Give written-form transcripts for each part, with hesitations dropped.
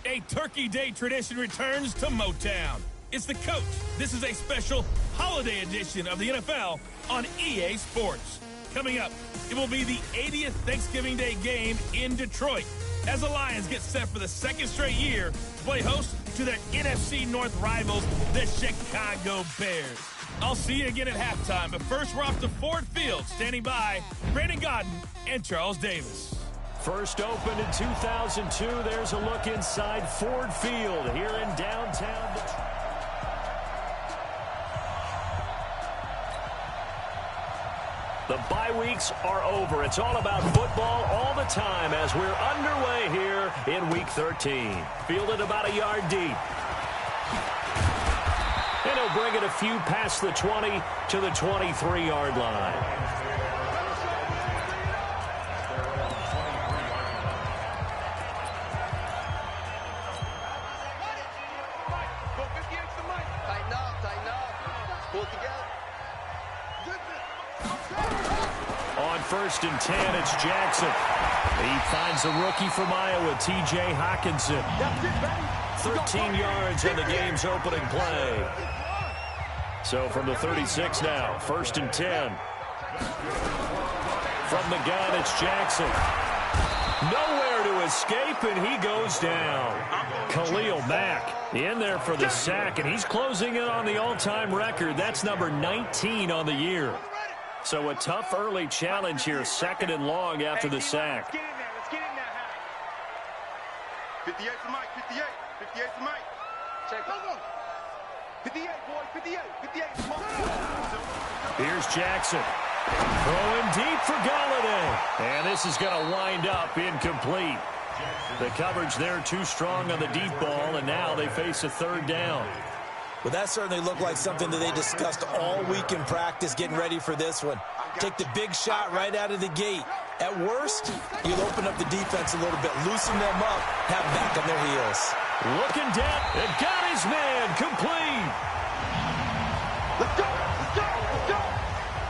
A Turkey Day tradition returns to Motown. It's the Coach. This is a special holiday edition of the NFL on EA Sports. Coming up, it will be the 80th Thanksgiving Day game in Detroit as the Lions get set for the second straight year to play host to their NFC North rivals, the Chicago Bears. I'll see you again at halftime, but first we're off to Ford Field. Standing by, Brandon Godden and Charles Davis. First opened in 2002. There's a look inside Ford Field here in downtown Detroit. The bye weeks are over. It's all about football all the time as we're underway here in Week 13. Fielded about a yard deep. And he'll bring it a few past the 20 to the 23-yard line. On 1st and 10, it's Jackson. He finds a rookie from Iowa, T.J. Hockenson. 13 yards on the game's opening play. So from the 36 now, 1st and 10. From the gun, it's Jackson. Nowhere to escape, and he goes down. Khalil Mack in there for the sack, and he's closing in on the all-time record. That's number 19 on the year. So a tough early challenge here, 2nd and long after the sack. Let's get in there, Harry. 58 for Mike, 58. 58 for Mike. Check. 58, boy, 58. 58 for Mike. Here's Jackson. Throwing deep for Galladay. And this is going to wind up incomplete. The coverage there too strong on the deep ball, and now they face a 3rd down. Well, that certainly looked like something that they discussed all week in practice, getting ready for this one. Take the big shot right out of the gate. At worst, you'll open up the defense a little bit, loosen them up, have them back on their heels. Looking down, and got his man, complete. Let's go, let's go, let's go.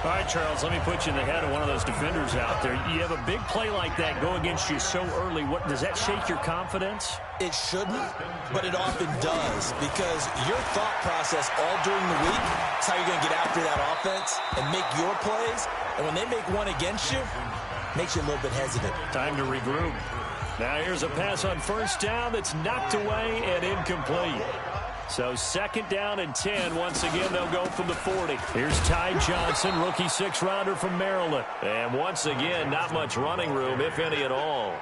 All right, Charles, let me put you in the head of one of those defenders out there. You have a big play like that go against you so early. What does that shake your confidence? It shouldn't, but it often does, because your thought process all during the week is how you're going to get after that offense and make your plays. And when they make one against you, it makes you a little bit hesitant. Time to regroup. Now here's a pass on 1st down that's knocked away and incomplete. So 2nd down and 10. Once again, they'll go from the 40. Here's Ty Johnson, rookie 6th-rounder from Maryland. And once again, not much running room, if any at all.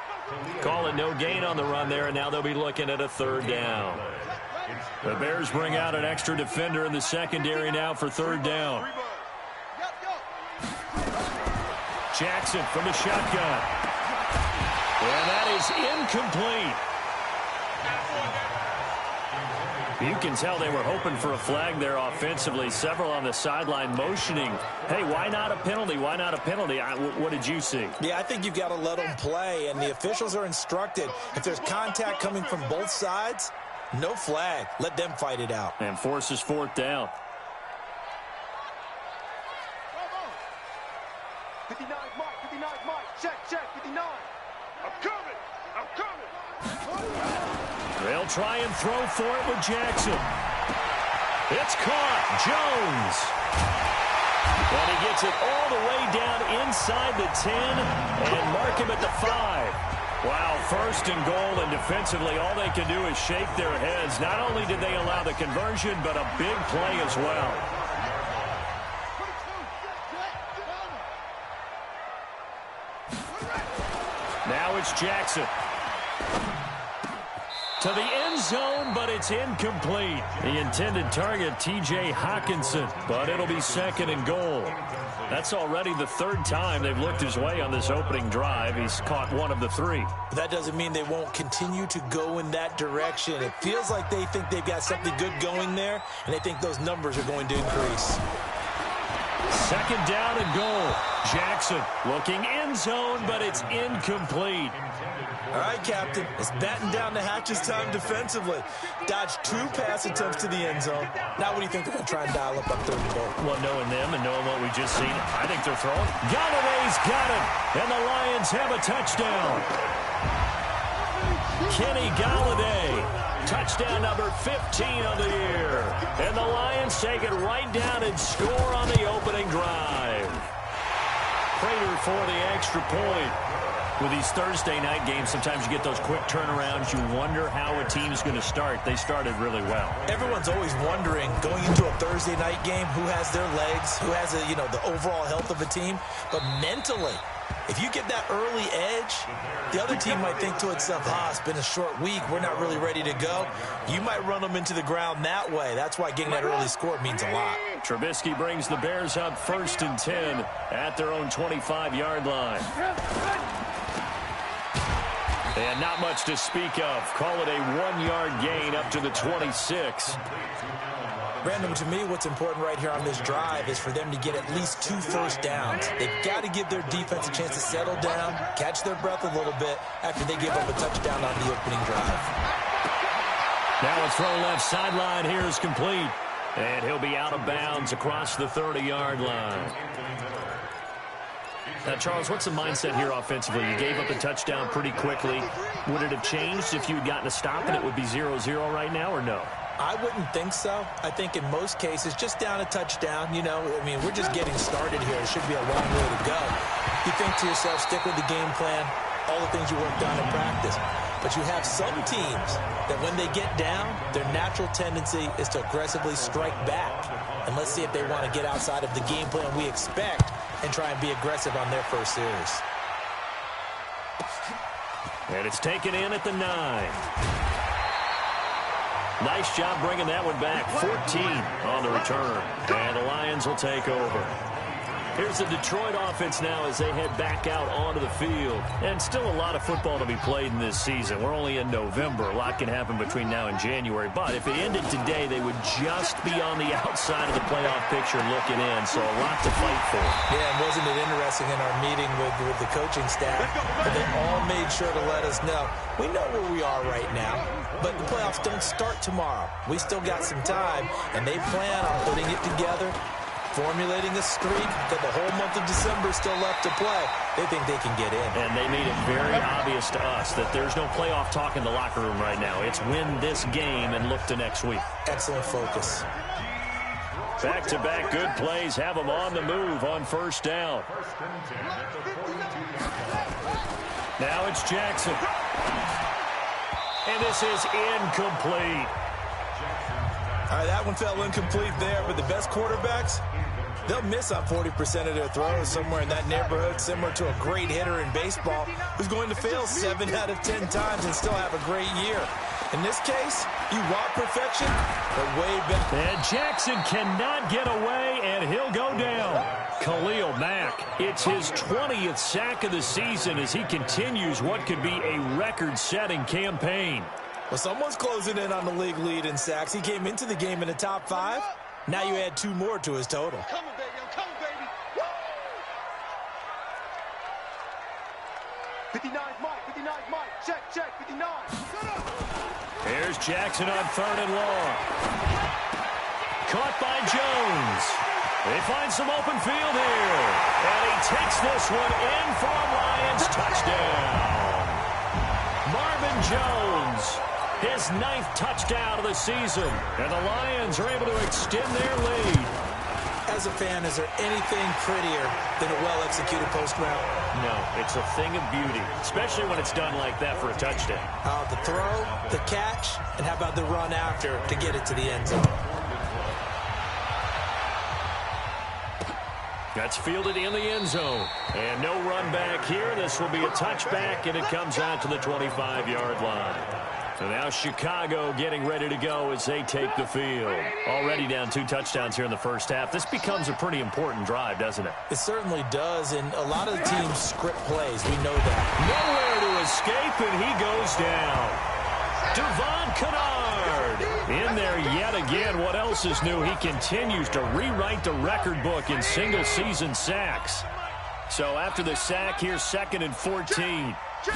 Call it no gain on the run there, and now they'll be looking at a 3rd down. The Bears bring out an extra defender in the secondary now for 3rd down. Jackson from the shotgun. And that is incomplete. You can tell they were hoping for a flag there offensively. Several on the sideline motioning. Hey, why not a penalty? Why not a penalty? What did you see? Yeah, I think you've got to let them play, and the officials are instructed. If there's contact coming from both sides, no flag. Let them fight it out. And forces 4th down. 59 Mike, 59 Mike. Check, 59. I'm coming, I'm coming. They'll try and throw for it with Jackson. It's caught. Jones. And he gets it all the way down inside the 10 and mark him at the 5. Wow, 1st and goal, and defensively all they can do is shake their heads. Not only did they allow the conversion, but a big play as well. Now it's Jackson. To the end zone, but it's incomplete. The intended target, T.J. Hockenson, but it'll be 2nd and goal. That's already the 3rd time they've looked his way on this opening drive. He's caught 1 of the 3. But that doesn't mean they won't continue to go in that direction. It feels like they think they've got something good going there, and they think those numbers are going to increase. Second down and goal. Jackson looking end zone, but it's incomplete. All right, Captain. It's batten down the hatches time defensively. Dodged 2 pass attempts to the end zone. Now what do you think they're going to try and dial up on 3rd and goal? Well, knowing them and knowing what we just seen, I think they're throwing. Galladay's got it, and the Lions have a touchdown. Kenny Galladay, touchdown number 15 on the year. And the Lions take it right down and score on the opening drive. Prater for the extra point. With these Thursday night games, sometimes you get those quick turnarounds. You wonder how a team is going to start. They started really well. Everyone's always wondering, going into a Thursday night game, who has their legs, who has the overall health of a team. But mentally, if you get that early edge, the other team might think to itself, it's been a short week, we're not really ready to go. You might run them into the ground that way. That's why getting that early score means a lot. Trubisky brings the Bears up 1st and 10 at their own 25-yard line. And not much to speak of. Call it a 1-yard gain up to the 26. Brandon, to me, what's important right here on this drive is for them to get at least 2 first downs. They've got to give their defense a chance to settle down, catch their breath a little bit after they give up a touchdown on the opening drive. Now a throw left sideline here is complete. And he'll be out of bounds across the 30-yard line. Now, Charles, what's the mindset here offensively? You gave up a touchdown pretty quickly. Would it have changed if you had gotten a stop and it would be 0-0 right now, or no? I wouldn't think so. I think in most cases, just down a touchdown, we're just getting started here. It should be a long way to go. You think to yourself, stick with the game plan, all the things you worked on in practice. But you have some teams that when they get down, their natural tendency is to aggressively strike back. And let's see if they want to get outside of the game plan we expect and try and be aggressive on their first series. And it's taken in at the 9. Nice job bringing that one back. 14 on the return. And the Lions will take over. Here's the Detroit offense now as they head back out onto the field. And still a lot of football to be played in this season. We're only in November. A lot can happen between now and January. But if it ended today, they would just be on the outside of the playoff picture looking in. So a lot to fight for. Yeah, and wasn't it interesting in our meeting with the coaching staff that they all made sure to let us know. We know where we are right now, but the playoffs don't start tomorrow. We still got some time, and they plan on putting it together, formulating a streak that the whole month of December is still left to play. They think they can get in. And they made it very obvious to us that there's no playoff talk in the locker room right now. It's win this game and look to next week. Excellent focus. Back-to-back good plays have them on the move on 1st down. Now it's Jackson. And this is incomplete. All right, that one fell incomplete there, but the best quarterbacks, they'll miss on 40% of their throws, somewhere in that neighborhood, similar to a great hitter in baseball who's going to fail 7 out of 10 times and still have a great year. In this case, you want perfection, but way back. And Jackson cannot get away, and he'll go down. Khalil Mack, it's his 20th sack of the season as he continues what could be a record-setting campaign. Well, someone's closing in on the league lead in sacks. He came into the game in the top 5. Now you add 2 more to his total. Come on, baby. I'm coming, baby. Woo! 59 Mike. 59 Mike. Check. 59. Here's Jackson on 3rd and long. Caught by Jones. They find some open field here. And he takes this one in for a Lions touchdown. Marvin Jones, his 9th touchdown of the season. And the Lions are able to extend their lead. As a fan, is there anything prettier than a well-executed post route? No, it's a thing of beauty, especially when it's done like that for a touchdown. The throw, the catch, and how about the run after to get it to the end zone? That's fielded in the end zone. And no run back here. This will be a touchback, and it comes out to the 25-yard line. So now Chicago getting ready to go as they take the field. Already down 2 touchdowns here in the first half. This becomes a pretty important drive, doesn't it? It certainly does, and a lot of the teams script plays. We know that. Nowhere to escape, and he goes down. Devon Kennard in there yet again. What else is new? He continues to rewrite the record book in single-season sacks. So after the sack, here's 2nd and 14. The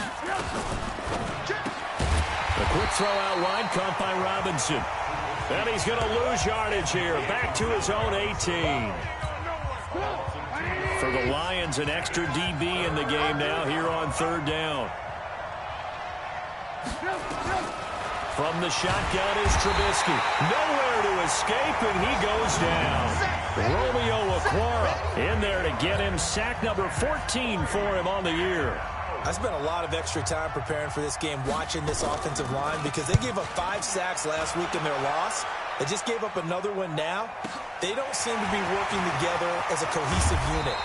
quick throw out wide, caught by Robinson. And he's going to lose yardage here. Back to his own 18. For the Lions, an extra DB in the game now here on 3rd down. From the shotgun is Trubisky. Nowhere to escape, and he goes down. Romeo Okwara in there to get him sack number 14 for him on the year. I spent a lot of extra time preparing for this game watching this offensive line because they gave up 5 sacks last week in their loss. They just gave up another one now. They don't seem to be working together as a cohesive unit.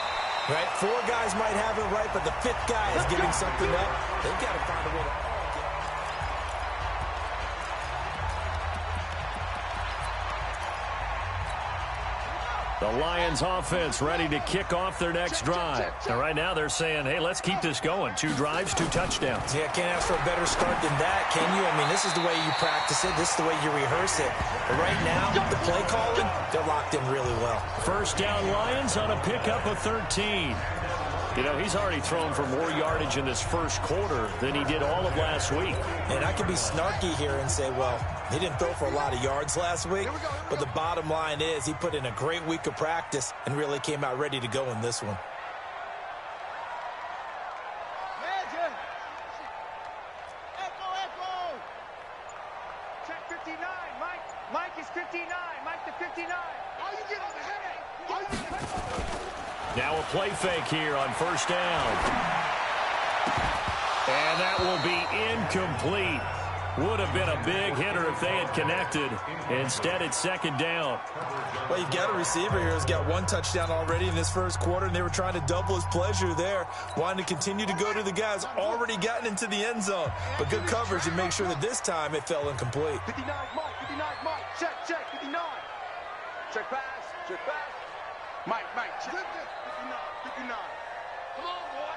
Right? 4 guys might have it right, but the 5th guy is giving something up. They've got to find a way to... The Lions offense ready to kick off their next drive. And right now they're saying, hey, let's keep this going. 2 drives, 2 touchdowns. Yeah, can't ask for a better start than that, can you? I mean, this is the way you practice it. This is the way you rehearse it. But right now, the play calling, they're locked in really well. 1st down Lions on a pickup of 13. You know, he's already thrown for more yardage in this first quarter than he did all of last week. And I could be snarky here and say, well, he didn't throw for a lot of yards last week. But the bottom line is he put in a great week of practice and really came out ready to go in this one. Check 59. Mike is 59. Mike to 59. All you get on the headache. All you get. Now a play fake here on 1st down. And that will be incomplete. Would have been a big hitter if they had connected. Instead, it's 2nd down. Well, you've got a receiver here who's got 1 touchdown already in this first quarter, and they were trying to double his pleasure there, wanting to continue to go to the guys already gotten into the end zone. But good coverage and make sure that this time it fell incomplete. 59 Mike. 59 Mike. Check. 59. Check pass. Mike. Check. 59. Come on, boy.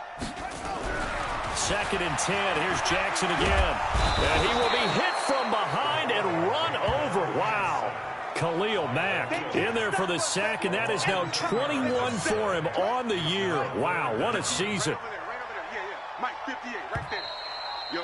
2nd and 10. Here's Jackson again. And he will be hit from behind and run over. Wow. Khalil Mack in there for the sack, and that is now 21 for him on the year. Wow, what a season. Right over there. Yeah. Mike, 58, right there. Yo.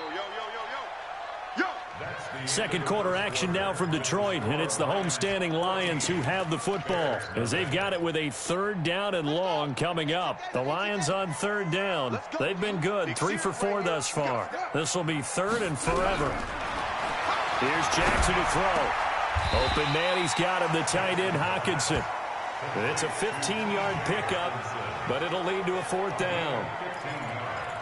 2nd quarter action now from Detroit, and it's the homestanding Lions who have the football as they've got it with a 3rd down and long coming up. The Lions on 3rd down. They've been good, 3 for 4 thus far. This will be 3rd and forever. Here's Jackson to throw. Open man, he's got him, the tight end Hockenson. And it's a 15-yard pickup, but it'll lead to a 4th down.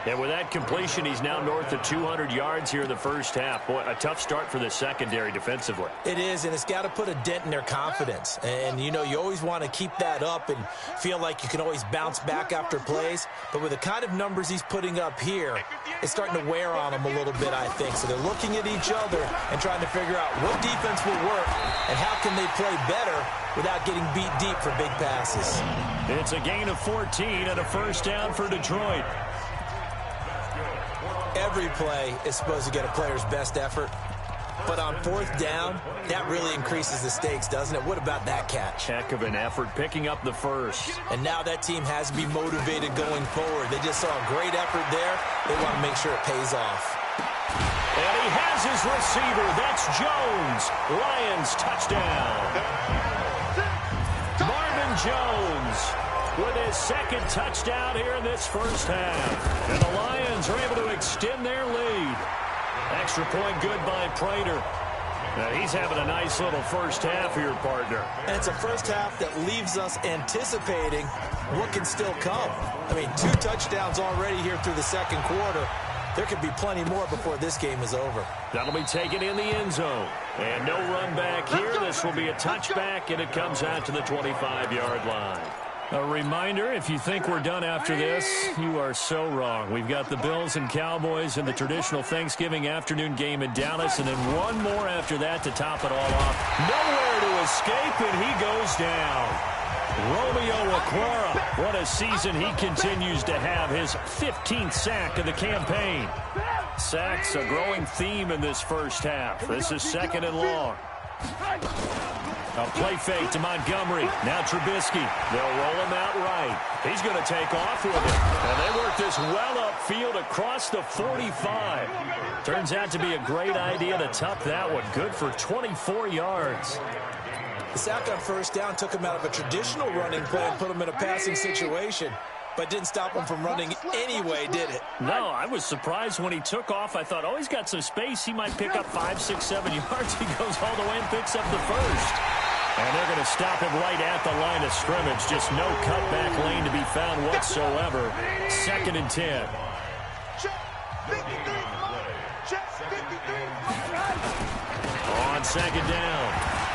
And with that completion, he's now north of 200 yards here in the first half. Boy, a tough start for the secondary defensively. It is, and it's got to put a dent in their confidence. And, you know, you always want to keep that up and feel like you can always bounce back after plays. But with the kind of numbers he's putting up here, it's starting to wear on them a little bit, I think. So they're looking at each other and trying to figure out what defense will work and how can they play better without getting beat deep for big passes. It's a gain of 14 and a 1st down for Detroit. Every play is supposed to get a player's best effort. But on 4th down, that really increases the stakes, doesn't it? What about that catch? Heck of an effort picking up the first. And now that team has to be motivated going forward. They just saw a great effort there. They want to make sure it pays off. And he has his receiver. That's Jones. Lions touchdown. Marvin Jones with his 2nd touchdown here in this first half. And the Lions are able to extend their lead. Extra point good by Prater. Now he's having a nice little first half here, partner. And it's a first half that leaves us anticipating what can still come. I mean, 2 touchdowns already here through the 2nd quarter. There could be plenty more before this game is over. That'll be taken in the end zone. And no run back here. This will be a touchback, and it comes out to the 25-yard line. A reminder, if you think we're done after this, you are so wrong. We've got the Bills and Cowboys in the traditional Thanksgiving afternoon game in Dallas, and then one more after that to top it all off. Nowhere to escape, and he goes down. Romeo Okwara, what a season he continues to have, his 15th sack of the campaign. sacks a growing theme in this first half. This is 2nd and long. A play fake to Montgomery. Now Trubisky. They'll roll him out right. He's going to take off with it. And they work this well upfield across the 45. Turns out to be a great idea to tuck that one. Good for 24 yards. The sack on first down took him out of a traditional running play and put him in a passing situation. But didn't stop him from running anyway, did it? No, I was surprised when he took off. I thought, oh, he's got some space. He might pick up 5, 6, 7 yards. He goes all the way and picks up the first. And they're going to stop him right at the line of scrimmage. Just no cutback lane to be found whatsoever. 2nd and 10. On 2nd down,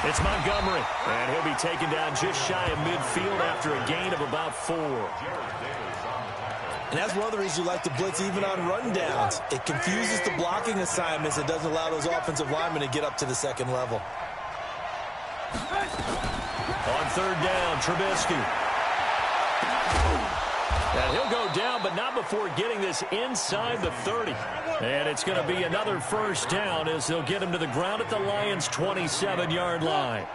it's Montgomery. And he'll be taken down just shy of midfield after a gain of about 4. And that's one of the reasons you like to blitz even on rundowns. It confuses the blocking assignments. It doesn't allow those offensive linemen to get up to the second level. On 3rd down, Trubisky. And he'll go down, but not before getting this inside the 30. And it's going to be another first down as they'll get him to the ground at the Lions' 27-yard line.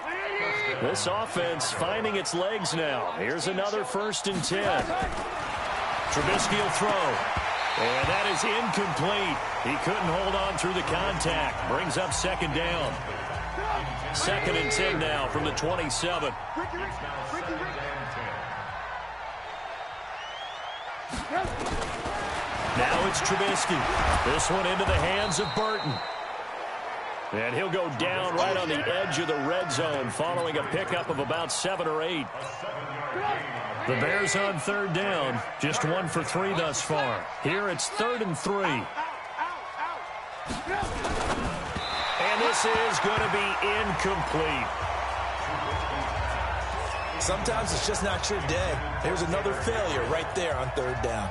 This offense finding its legs now. Here's another 1st and 10. Trubisky will throw. And that is incomplete. He couldn't hold on through the contact. Brings up 2nd down. 2nd and 10 now from the 27. Now it's Trubisky. This one into the hands of Burton. And he'll go down right on the edge of the red zone following a pickup of about 7 or 8. The Bears on 3rd down. Just 1 for 3 thus far. Here it's 3rd and 3. And this is going to be incomplete. Sometimes it's just not your day. There's another failure right there on 3rd down.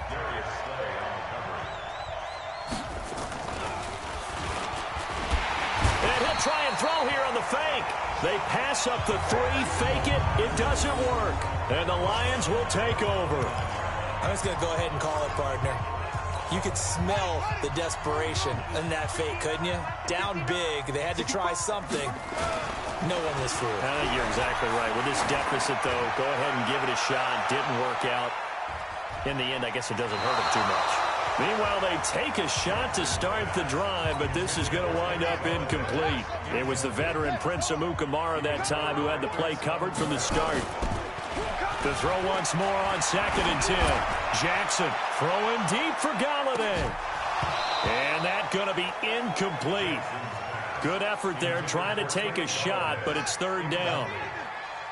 And he'll try and throw here on the fake. They pass up the 3, fake it. It doesn't work. And the Lions will take over. I'm just going to go ahead and call it, partner. You could smell the desperation in that fake, couldn't you? Down big. They had to try something. No one was fooled. You're exactly right. With this deficit, though, go ahead and give it a shot. Didn't work out. In the end, I guess it doesn't hurt him too much. Meanwhile, they take a shot to start the drive, but this is going to wind up incomplete. It was the veteran Prince Amukamara that time who had the play covered from the start. The throw once more on 2nd and 10. Jackson throwing deep for Galladay. And that's going to be incomplete. Good effort there trying to take a shot, but it's 3rd down.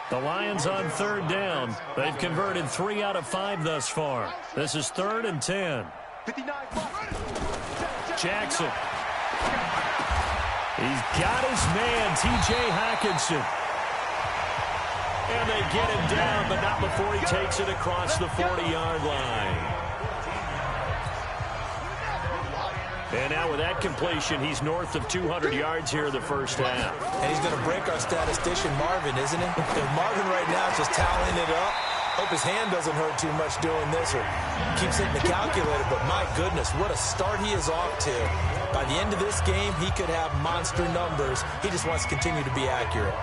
The Lions on 3rd down. They've converted 3 out of 5 thus far. This is 3rd and 10. Jackson. He's got his man, T.J. Hockenson. And they get him down, but not before he takes it across the 40-yard line. And now with that completion, he's north of 200 yards here in the first half. And he's going to break our statistician, Marvin, isn't he? If Marvin right now is just tallying it up. Hope his hand doesn't hurt too much doing this or keeps hitting the calculator. But my goodness, what a start he is off to. By the end of this game, he could have monster numbers. He just wants to continue to be accurate.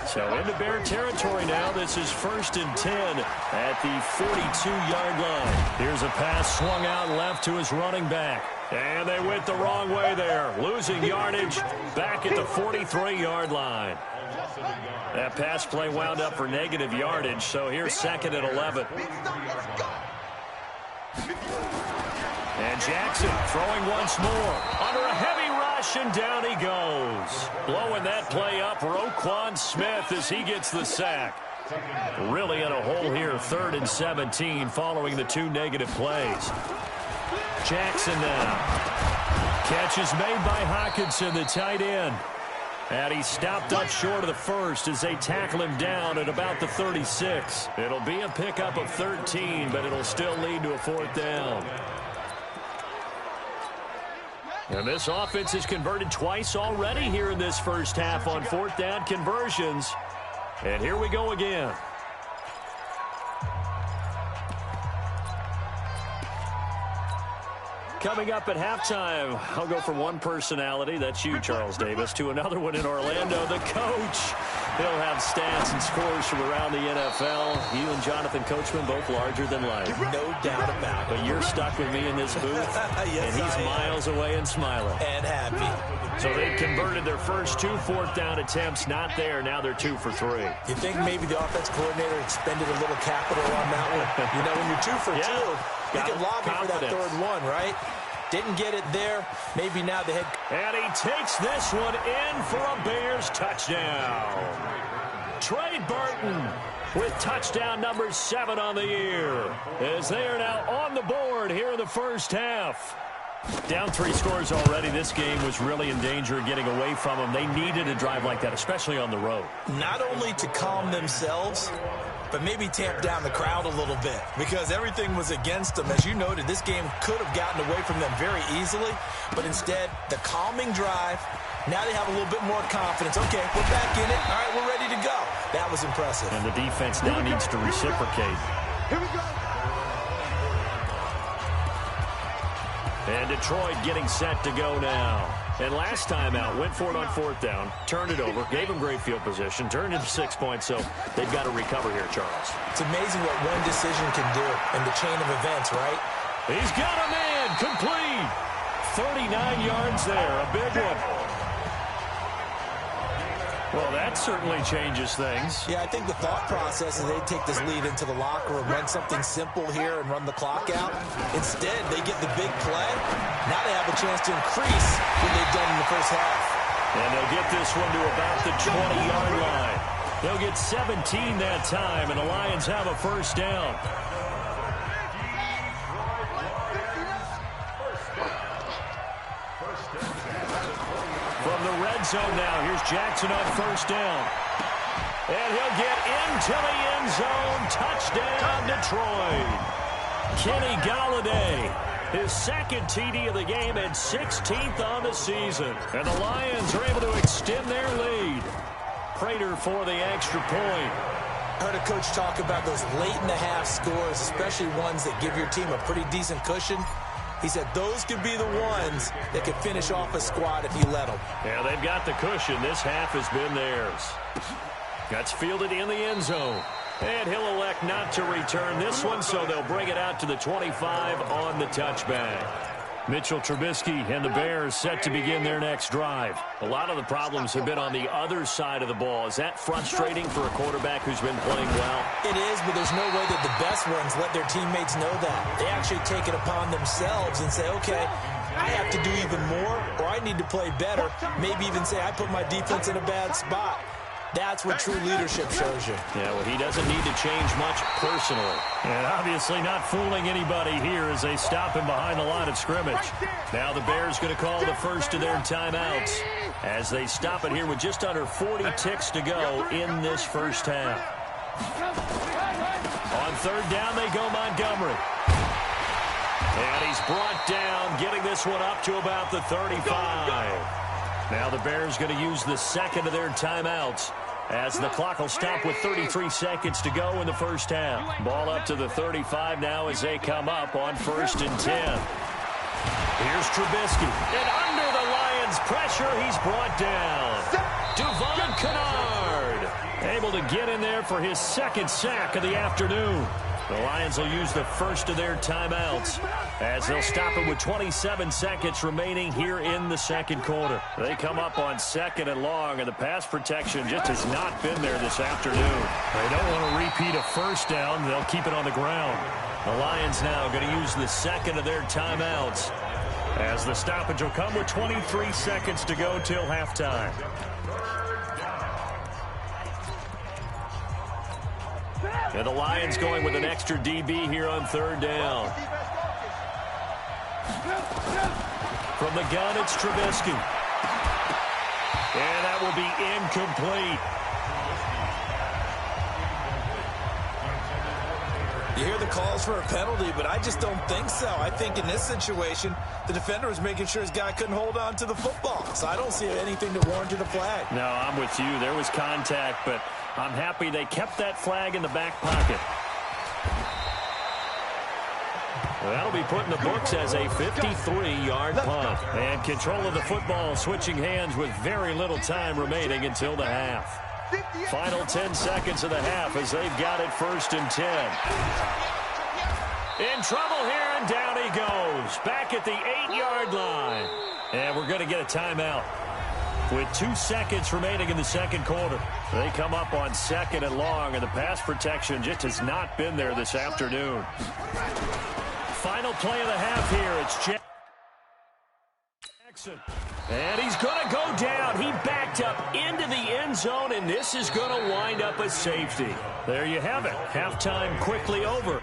So into Bear territory now. This is 1st and 10 at the 42-yard line. Here's a pass swung out left to his running back. And they went the wrong way there. Losing yardage back at the 43-yard line. That pass play wound up for negative yardage, so here's 2nd and 11. And Jackson throwing once more. Under a heavy rush, and down he goes. Blowing that play up, Roquan Smith as he gets the sack. Really in a hole here, 3rd and 17 following the 2 negative plays. Jackson now. Catch is made by Hockenson, the tight end. And he stopped up short of the first as they tackle him down at about the 36. It'll be a pickup of 13, but it'll still lead to a 4th down. And this offense has converted twice already here in this first half on 4th down conversions. And here we go again. Coming up at halftime, I'll go from one personality, that's you, Charles Davis, to another one in Orlando, the coach. He'll have stats and scores from around the NFL. You and Jonathan Coachman, both larger than life. No doubt about it. But you're stuck with me in this booth, yes, and he's miles away and smiling. And happy. So they've converted their first 2 fourth-down attempts. Not there. Now they're 2 for 3. You think maybe the offense coordinator expended a little capital on that one? You know, when you're 2 for 2, you can lobby for that third one, right? Didn't get it there. Maybe now the head. And he takes this one in for a Bears touchdown. Trey Burton with touchdown number 7 on the year, as they are now on the board here in the first half. Down 3 scores already. This game was really in danger of getting away from them. They needed a drive like that, especially on the road. Not only to calm themselves, but maybe tamp down the crowd a little bit, because everything was against them. As you noted, this game could have gotten away from them very easily, but instead, the calming drive, now they have a little bit more confidence. Okay, we're back in it. All right, we're ready to go. That was impressive. And the defense now needs to reciprocate. Here we go. And Detroit getting set to go now. And last time out, went for it on 4th down, turned it over, gave them great field position, turned into 6 points, so they've got to recover here, Charles. It's amazing what one decision can do in the chain of events, right? He's got a man, complete. 39 yards there, a big one. Well, that certainly changes things. Yeah, I think the thought process is they take this lead into the locker room, run something simple here and run the clock out. Instead, they get the big play. Now they have a chance to increase what they've done in the first half. And they'll get this one to about the 20-yard line. They'll get 17 that time, and the Lions have a first down. From the red zone now, here's Jackson on first down. And he'll get into the end zone. Touchdown, Detroit. Kenny Golladay, his second TD of the game and 16th on the season. And the Lions are able to extend their lead. Prater for the extra point. I heard a coach talk about those late-in-the-half scores, especially ones that give your team a pretty decent cushion. He said those could be the ones that could finish off a squad if you let them. Yeah, they've got the cushion. This half has been theirs. That's fielded in the end zone. And he'll elect not to return this one, so they'll bring it out to the 25 on the touchback. Mitchell Trubisky and the Bears set to begin their next drive. A lot of the problems have been on the other side of the ball. Is that frustrating for a quarterback who's been playing well? It is, but there's no way that the best ones let their teammates know that. They actually take it upon themselves and say, okay, I have to do even more, or I need to play better. Maybe even say I put my defense in a bad spot. That's what true leadership shows you. Yeah, well, he doesn't need to change much personally. And obviously not fooling anybody here as they stop him behind the line of scrimmage. Now the Bears going to call the first of their timeouts as they stop it here with just under 40 ticks to go in this first half. On third down, they go Montgomery. And he's brought down, getting this one up to about the 35. Now the Bears going to use the second of their timeouts as the clock will stop with 33 seconds to go in the first half. Ball up to the 35 now as they come up on 1st and 10. Here's Trubisky. And under the Lions' pressure, he's brought down. Devon Kennard able to get in there for his second sack of the afternoon. The Lions will use the first of their timeouts as they'll stop it with 27 seconds remaining here in the second quarter. They come up on 2nd and long, and the pass protection just has not been there this afternoon. They don't want to repeat a first down. They'll keep it on the ground. The Lions now going to use the second of their timeouts as the stoppage will come with 23 seconds to go till halftime. And the Lions going with an extra DB here on third down. From the gun, it's Trubisky. And that will be incomplete. You hear the calls for a penalty, but I just don't think so. I think in this situation, the defender was making sure his guy couldn't hold on to the football. So I don't see anything that warranted a flag. No, I'm with you. There was contact, but I'm happy they kept that flag in the back pocket. That'll be put in the books as a 53-yard punt. And control of the football switching hands with very little time remaining until the half. Final 10 seconds of the half as they've got it 1st and 10. In trouble here, and down he goes. Back at the 8-yard line. And we're going to get a timeout. With 2 seconds remaining in the second quarter. They come up on 2nd and long, and the pass protection just has not been there this afternoon. Final play of the half here. It's Jackson. And he's going to go down. He backed up into the end zone, and this is going to wind up a safety. There you have it. Halftime quickly over.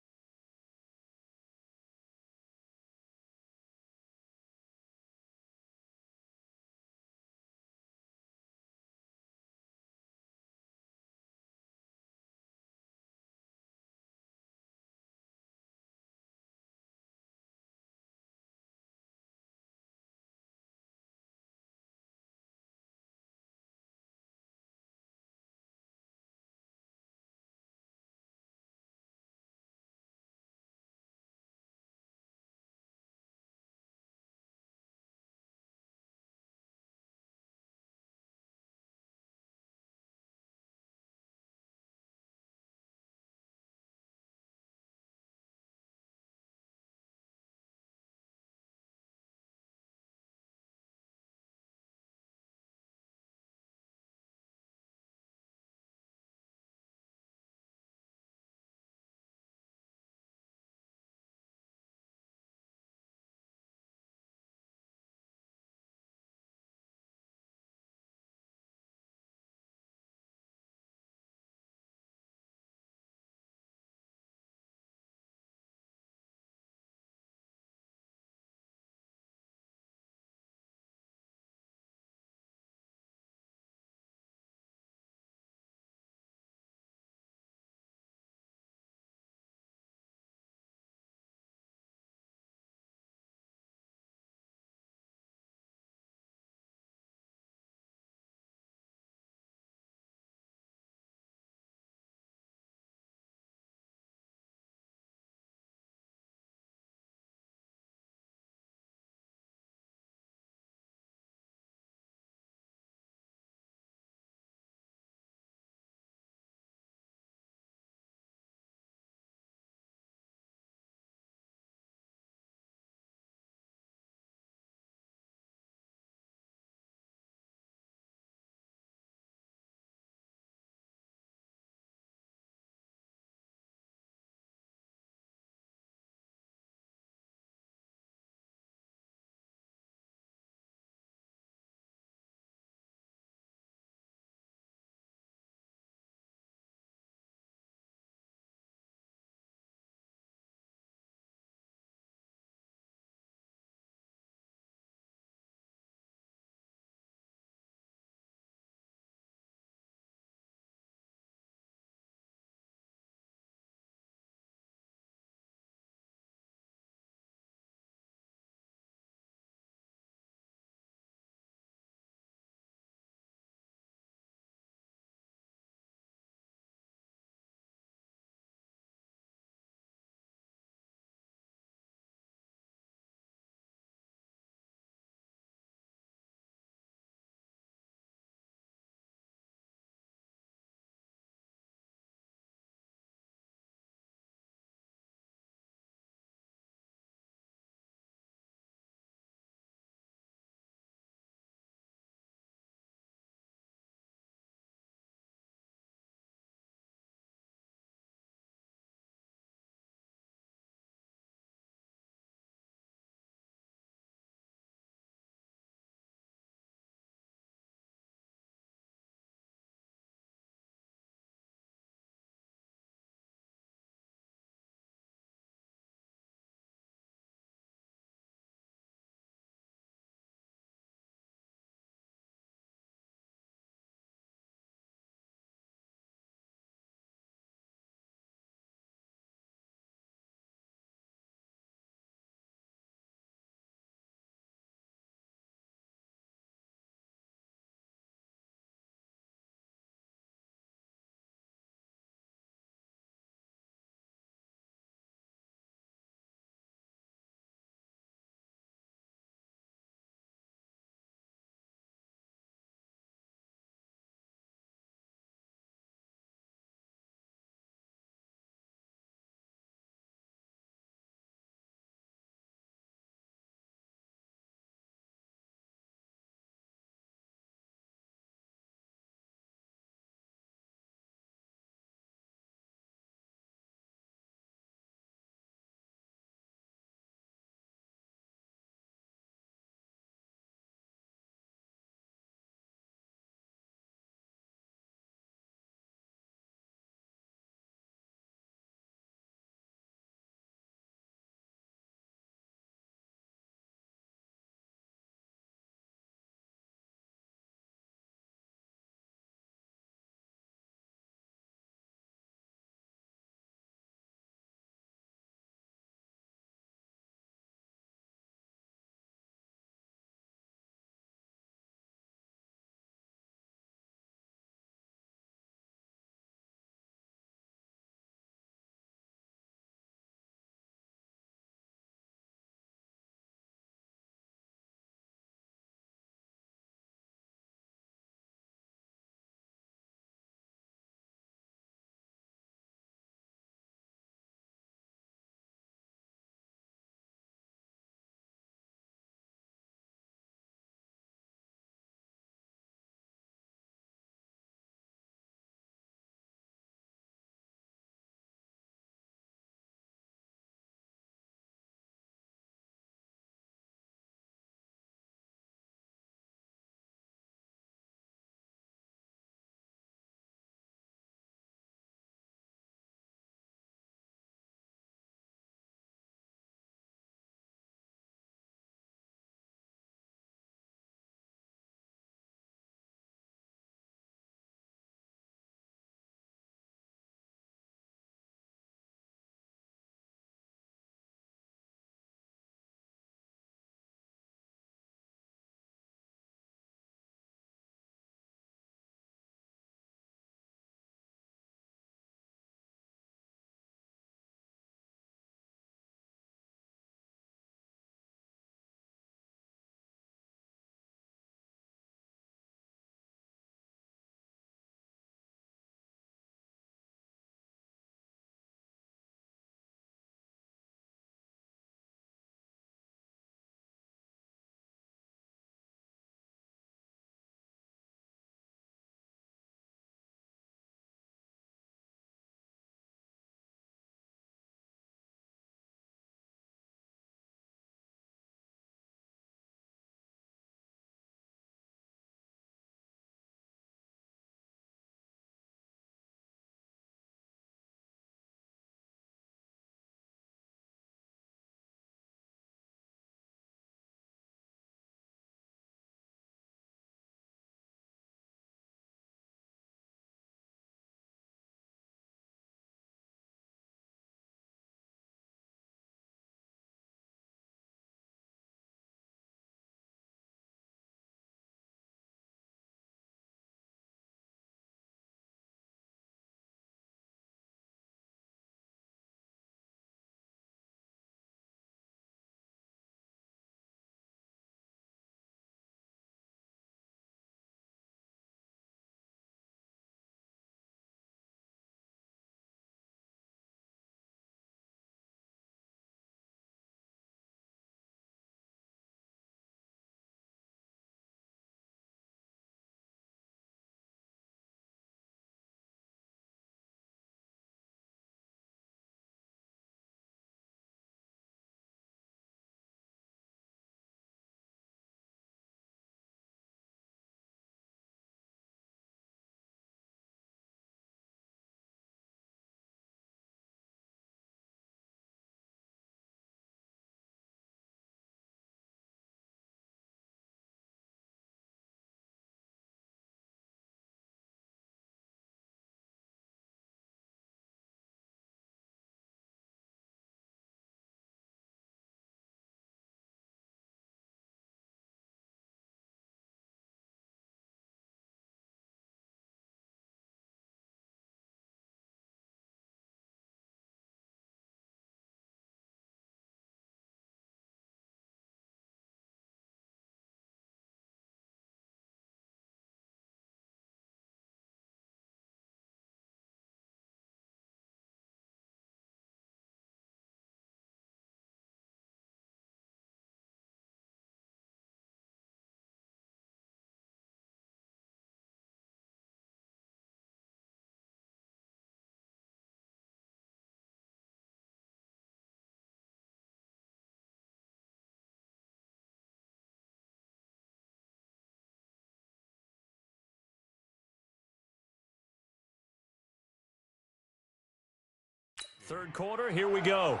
Third quarter, here we go.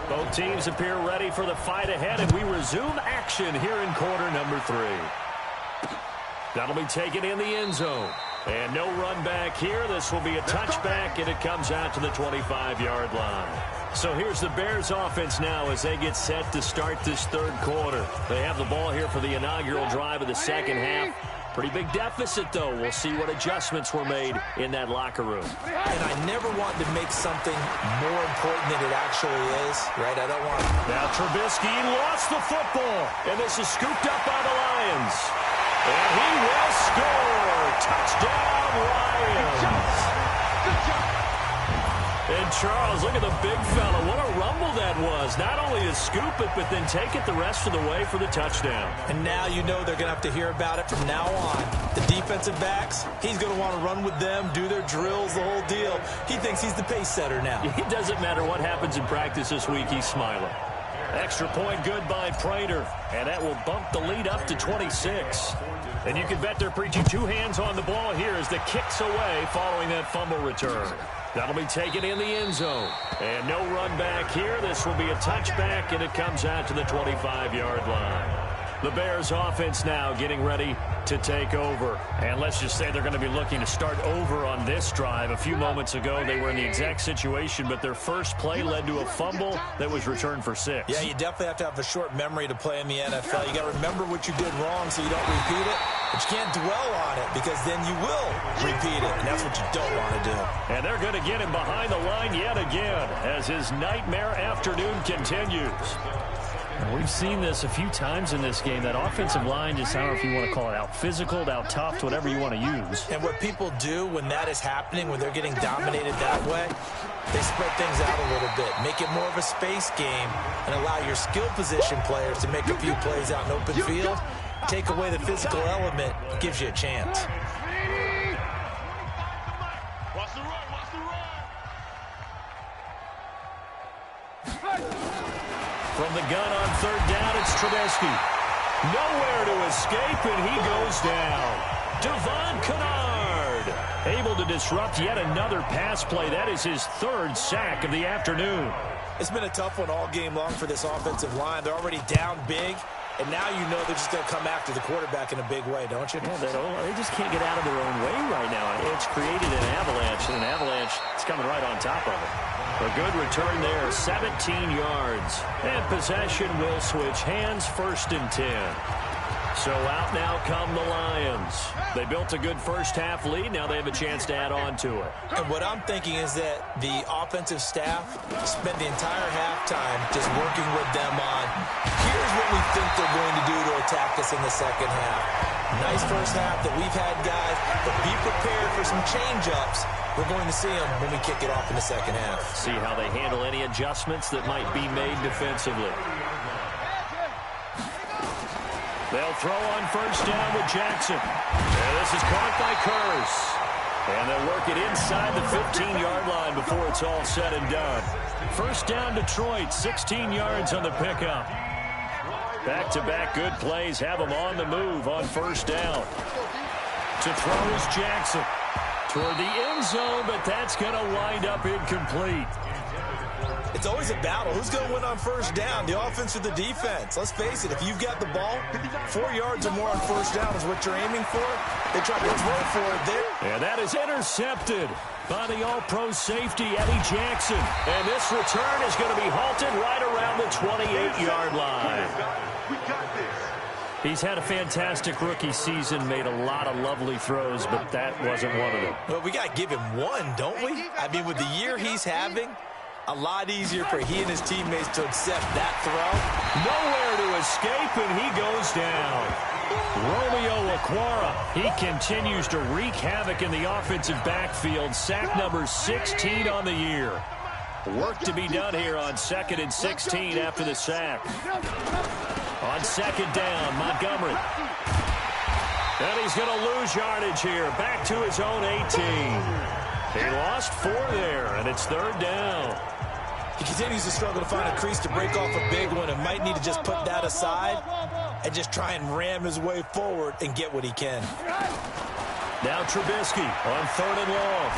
Both teams appear ready for the fight ahead, and we resume action here in quarter number 3. That'll be taken in the end zone. And no run back here. This will be a touchback, and it comes out to the 25-yard line. So here's the Bears offense now as they get set to start this third quarter. They have the ball here for the inaugural drive of the second half. Pretty big deficit, though. We'll see what adjustments were made in that locker room. And I never want to make something more important than it actually is, right? I don't want to. Now Trubisky lost the football, and this is scooped up by the Lions. And he will score. Touchdown, Lions. Good job. And Charles, look at the big fella. What a rumble that was. Not only to scoop it, but then take it the rest of the way for the touchdown. And now you know they're going to have to hear about it from now on. The defensive backs, he's going to want to run with them, do their drills, the whole deal. He thinks he's the pace setter now. It doesn't matter what happens in practice this week. He's smiling. Extra point good by Prater, and that will bump the lead up to 26. And you can bet they're preaching 2 hands on the ball here as the kick's away following that fumble return. That'll be taken in the end zone. And no run back here. This will be a touchback, and it comes out to the 25-yard line. The Bears offense now getting ready to take over. And let's just say they're going to be looking to start over on this drive. A few moments ago, they were in the exact situation, but their first play led to a fumble that was returned for 6. Yeah, you definitely have to have a short memory to play in the NFL. You got to remember what you did wrong so you don't repeat it. But you can't dwell on it because then you will repeat it, and that's what you don't want to do. And they're going to get him behind the line yet again as his nightmare afternoon continues. And we've seen this a few times in this game. That offensive line just, I don't know if you want to call it out-physicaled, out-toughed, whatever you want to use. And what people do when that is happening, when they're getting dominated that way, they spread things out a little bit, make it more of a space game, and allow your skill position players to make a few plays out in open field. Take away the physical element, gives you a chance. Watch the run, watch the run. From the gun on third down, it's Trubisky. Nowhere to escape, and he goes down. Devon Kennard able to disrupt yet another pass play. That is his 3rd sack of the afternoon. It's been a tough one all game long for this offensive line. They're already down big, and now you know they're just going to come after the quarterback in a big way, don't you? Yeah, they just can't get out of their own way right now. It's created an avalanche, and an avalanche is coming right on top of it. A good return there, 17 yards. And possession will switch hands, 1st and 10. So out now come the Lions. They built a good first half lead. Now they have a chance to add on to it. And what I'm thinking is that the offensive staff spent the entire halftime just working with them on, here's what we think they're going to do to attack us in the second half. Nice first half that we've had, guys, but be prepared for some change-ups. We're going to see them when we kick it off in the second half. See how they handle any adjustments that might be made defensively. They'll throw on first down with Jackson. And this is caught by Curse. And they'll work it inside the 15-yard line before it's all said and done. First down Detroit, 16 yards on the pickup. Back-to-back good plays have them on the move on first down. To throw is Jackson. Toward the end zone, but that's going to wind up incomplete. It's always a battle. Who's going to win on first down, the offense or the defense? Let's face it, if you've got the ball, 4 yards or more on first down is what you're aiming for. They try to throw for it there. And that is intercepted by the all-pro safety, Eddie Jackson. And this return is going to be halted right around the 28-yard line. We got this. He's had a fantastic rookie season, made a lot of lovely throws, but that wasn't one of them. Well, we got to give him one, don't we? I mean, with the year he's having, a lot easier for he and his teammates to accept that throw. Nowhere to escape, and he goes down. Romeo Okwara, he continues to wreak havoc in the offensive backfield. Sack number 16 on the year. Work to be done here on 2nd and 16 after the sack. On second down, Montgomery. And he's going to lose yardage here. Back to his own 18. He lost 4 there, and it's 3rd down. He continues to struggle to find a crease to break off a big one and might need to just put that aside and just try and ram his way forward and get what he can. Now Trubisky on 3rd and long.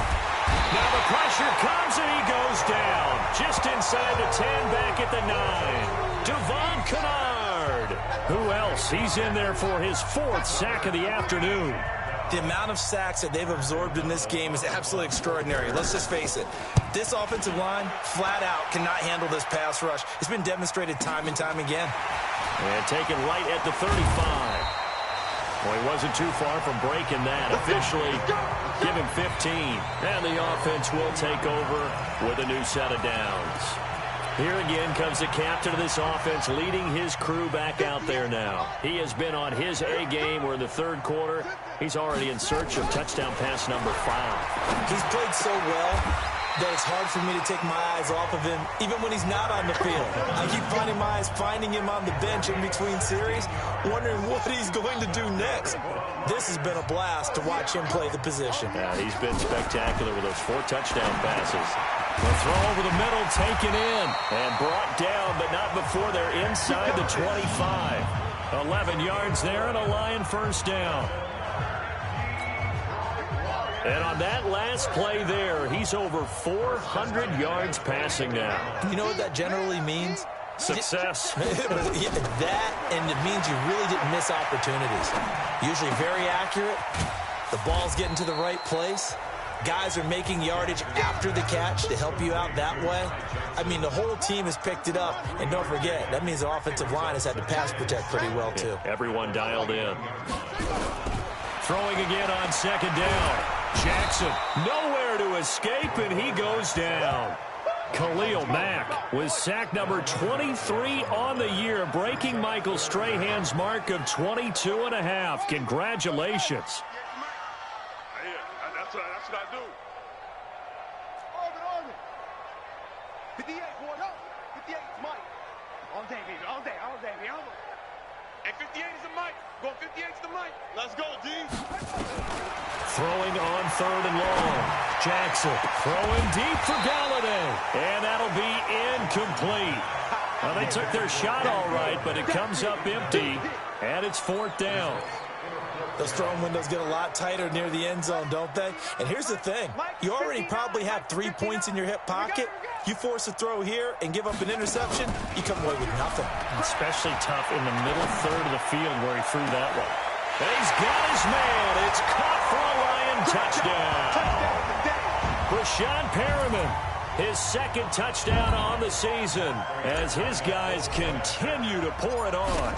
Now the pressure comes and he goes down. Just inside the 10, back at the 9. Devon Kennard. Who else? He's in there for his 4th sack of the afternoon. The amount of sacks that they've absorbed in this game is absolutely extraordinary. Let's just face it. This offensive line, flat out, cannot handle this pass rush. It's been demonstrated time and time again. And taken right at the 35. Well, he wasn't too far from breaking that. Officially, give him 15. And the offense will take over with a new set of downs. Here again comes the captain of this offense, leading his crew back out there now. He has been on his A game. We're in the 3rd quarter. He's already in search of touchdown pass number 5. He's played so well that it's hard for me to take my eyes off of him, even when he's not on the field. I keep finding him on the bench in between series, wondering what he's going to do next. This has been a blast to watch him play the position. Yeah, he's been spectacular with those 4 touchdown passes. The throw over the middle, taken in, and brought down, but not before they're inside the 25. 11 yards there and a Lion 1st down. And on that last play there, he's over 400 yards passing now. You know what that generally means? Success. That, and it means you really didn't miss opportunities. Usually very accurate. The ball's getting to the right place. Guys are making yardage after the catch to help you out that way. I mean, the whole team has picked it up. And don't forget, that means the offensive line has had to pass protect pretty well, too. Everyone dialed in. Throwing again on 2nd down. Jackson nowhere to escape, and he goes down. Khalil Mack with sack number 23 on the year, breaking Michael Strahan's mark of 22.5. Congratulations. That's what I do. Order. 58, boy. 58 is Mike. All day, baby. All day. And 58 is the Mike. Go 58 is the Mike. Let's go, D. Throwing on 3rd and long. Jackson throwing deep for Galladay. And that'll be incomplete. Well, they took their shot all right, but it comes up empty. And it's 4th down. Those throwing windows get a lot tighter near the end zone, don't they? And here's the thing. You already probably have 3 points in your hip pocket. You force a throw here and give up an interception, you come away with nothing. Especially tough in the middle 3rd of the field where he threw that one. And he's got his man. It's caught for a Lion touchdown. Brashad Perriman, his 2nd touchdown on the season as his guys continue to pour it on.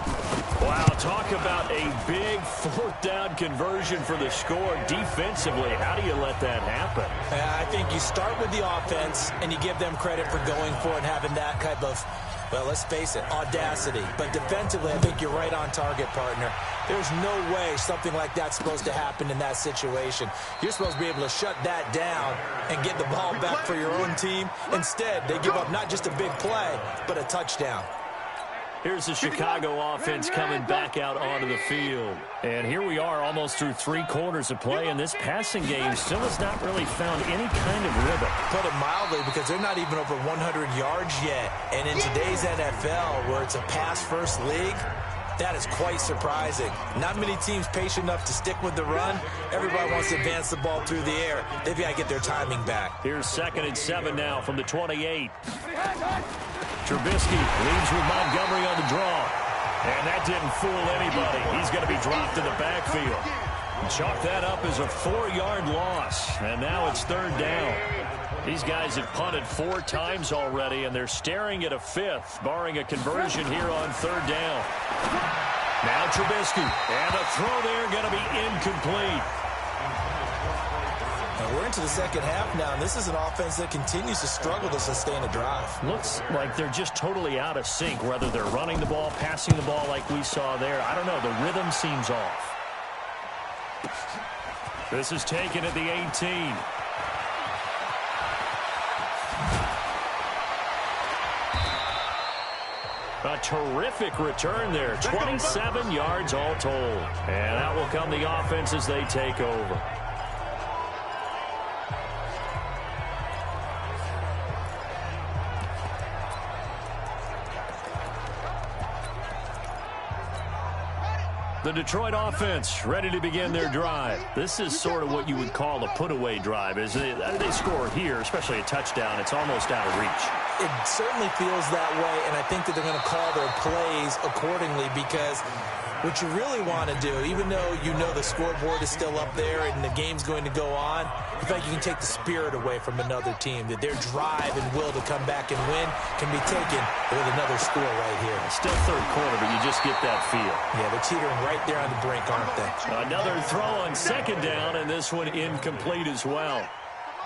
Wow, talk about a big 4th down conversion for the score defensively. How do you let that happen? I think you start with the offense and you give them credit for going for it and having that type of, well, let's face it, audacity. But defensively, I think you're right on target, partner. There's no way something like that's supposed to happen in that situation. You're supposed to be able to shut that down and get the ball back for your own team. Instead, they give up not just a big play, but a touchdown. Here's the Chicago offense coming back out onto the field. And here we are almost through 3 quarters of play, and this passing game still has not really found any kind of rhythm. Put it mildly, because they're not even over 100 yards yet. And in today's NFL, where it's a pass-first league, that is quite surprising. Not many teams patient enough to stick with the run. Everybody wants to advance the ball through the air. They've got to get their timing back. Here's 2nd and 7 now from the 28. Trubisky leads with Montgomery on the draw. And that didn't fool anybody. He's going to be dropped in the backfield. Chalk that up as a 4-yard loss. And now it's 3rd down. These guys have punted 4 times already, and they're staring at a 5th, barring a conversion here on 3rd down. Now Trubisky. And a throw there going to be incomplete. We're into the 2nd half now, and this is an offense that continues to struggle to sustain a drive. Looks like they're just totally out of sync, whether they're running the ball, passing the ball like we saw there. I don't know. The rhythm seems off. This is taken at the 18. A terrific return there. 27 yards all told. And out will come the offense as they take over. The Detroit offense ready to begin their drive. This is sort of what you would call a put-away drive. As they score here, especially a touchdown, it's almost out of reach. It certainly feels that way, and I think that they're going to call their plays accordingly, because what you really want to do, even though you know the scoreboard is still up there and the game's going to go on, in fact, you can take the spirit away from another team, that their drive and will to come back and win can be taken with another score right here. Still third quarter, but you just get that feel. Yeah, they're teetering right there on the brink, aren't they? Another throw on second down, and this one incomplete as well.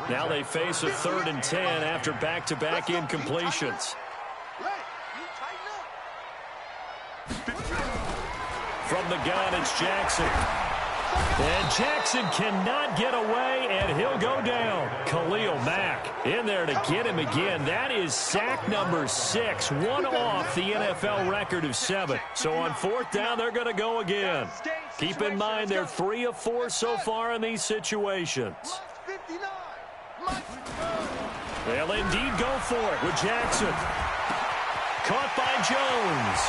Now they face a 3rd and 10 after back-to-back incompletions. From the gun, it's Jackson. And Jackson cannot get away, and he'll go down. Khalil Mack in there to get him again. That is sack number 6, one off the NFL record of 7. So on 4th down, they're going to go again. Keep in mind, they're 3 of 4 so far in these situations. They'll indeed go for it with Jackson. Caught by Jones.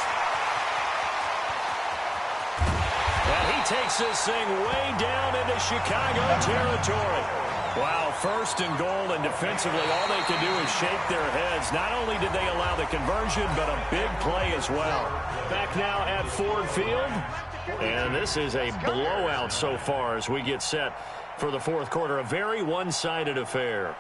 And he takes this thing way down into Chicago territory. Wow, 1st and goal, and defensively all they can do is shake their heads. Not only did they allow the conversion, but a big play as well. Back now at Ford Field, and this is a blowout so far as we get set for the 4th quarter. A very one-sided affair.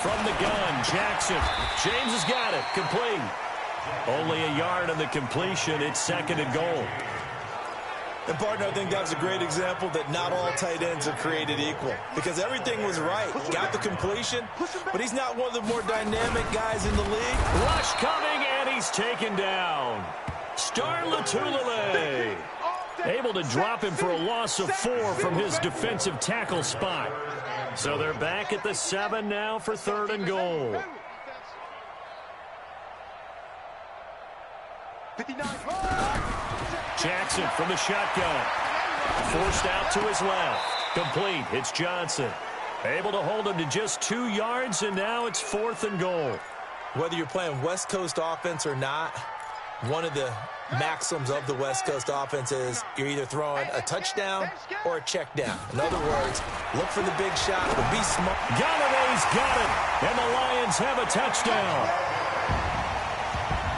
From the gun, Jackson. James has got it. Complete. Only a yard on the completion. It's 2nd and goal. And, partner, I think that was a great example that not all tight ends are created equal, because everything was right. Got the completion, but he's not one of the more dynamic guys in the league. Rush coming, and he's taken down. Star Latulele able to drop him for a loss of 4 from his defensive tackle spot. So they're back at the 7 now for 3rd and goal. Jackson from the shotgun. Forced out to his left. Complete. It's Johnson. Able to hold him to just 2 yards, and now it's 4th and goal. Whether you're playing West Coast offense or not, one of the maxims of the West Coast offense is you're either throwing a touchdown or a check down. In other words, look for the big shot, but be smart. Galladay's got it, and the Lions have a touchdown.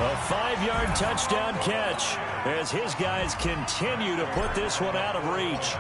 A 5-yard touchdown catch as his guys continue to put this one out of reach.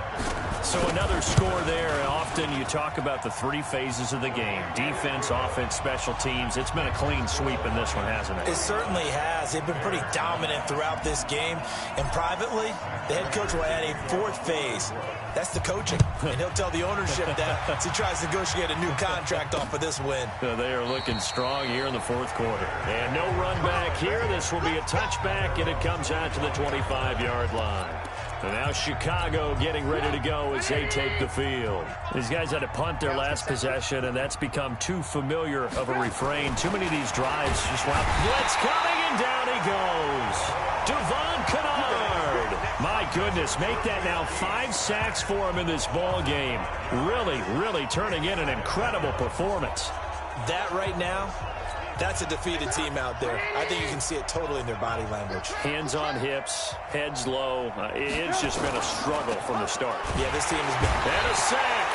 So another score there. Often you talk about the 3 phases of the game. Defense, offense, special teams. It's been a clean sweep in this one, hasn't it? It certainly has. They've been pretty dominant throughout this game. And privately, the head coach will add a 4th phase. That's the coaching. And he'll tell the ownership that as he tries to negotiate a new contract off of this win. They are looking strong here in the 4th quarter. And no run back here. This will be a touchback, and it comes out to the 25-yard line. And now Chicago getting ready to go as they take the field. These guys had to punt their last possession, and that's become too familiar of a refrain. Too many of these drives just wow. Blitz coming, and down he goes. Devon Kennard. My goodness, make that now 5 sacks for him in this ball game. Really, really turning in an incredible performance. That right now, that's a defeated team out there. I think you can see it totally in their body language. Hands on hips, heads low. It's just been a struggle from the start. Yeah, this team has been... And a sack.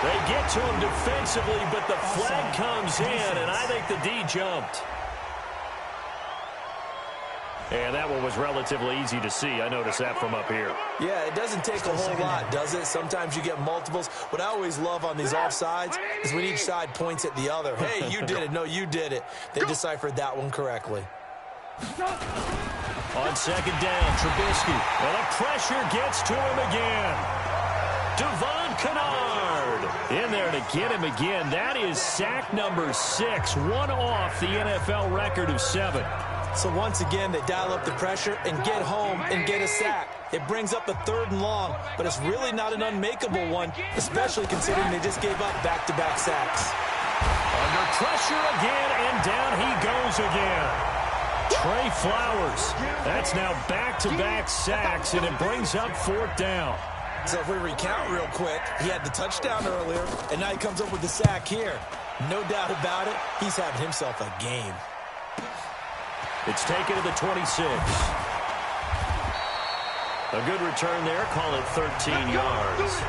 They get to him defensively, but the flag comes in, and I think the D jumped. And that one was relatively easy to see. I noticed that from up here. Yeah, it doesn't take a whole lot, does it? Sometimes you get multiples. What I always love on these offsides is when each side points at the other. Hey, you did it. No, you did it. They deciphered that one correctly. On 2nd down, Trubisky. And the pressure gets to him again. Devon Kennard in there to get him again. That is sack number 6, one off the NFL record of 7. So once again, they dial up the pressure and get home and get a sack. It brings up a 3rd and long, but it's really not an unmakeable one, especially considering they just gave up back-to-back sacks. Under pressure again, and down he goes again. Trey Flowers. That's now back-to-back sacks, and it brings up 4th down. So if we recount real quick, he had the touchdown earlier, and now he comes up with the sack here. No doubt about it, he's having himself a game. It's taken to the 26. A good return there. Call it 13 yards.